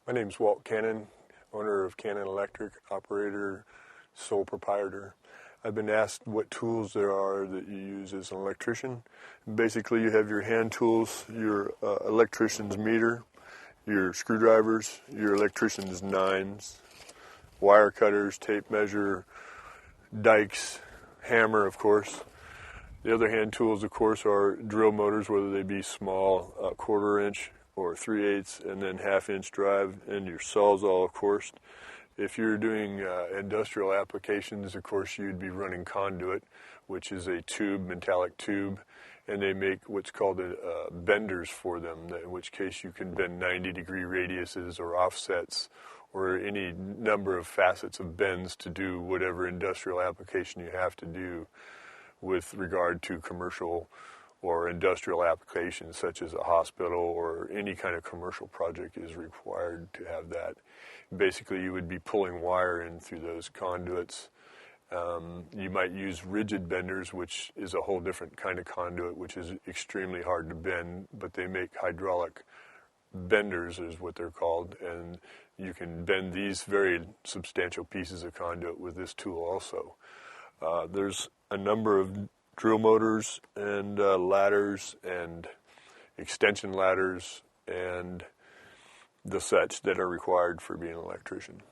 My name's Walt Cannon, owner of Cannon Electric, operator, sole proprietor. I've been asked what tools there are that you use as an electrician. Basically, you have your hand tools, your electrician's meter, your screwdrivers, your electrician's nines, wire cutters, tape measure, dikes, hammer, of course. The other hand tools, of course, are drill motors, whether they be small, 1/4 inch or 3/8, and then 1/2 inch drive, and your sawzall, of course. If you're doing industrial applications, of course, you'd be running conduit, which is a tube, metallic tube, and they make what's called benders for them, in which case you can bend 90-degree radiuses or offsets or any number of facets of bends to do whatever industrial application you have to do with regard to commercial or industrial applications, such as a hospital or any kind of commercial project is required to have that. Basically, you would be pulling wire in through those conduits. You might use rigid benders, which is a whole different kind of conduit, which is extremely hard to bend, but they make hydraulic benders, is what they're called, and you can bend these very substantial pieces of conduit with this tool also. There's a number of drill motors and ladders and extension ladders and the such that are required for being an electrician.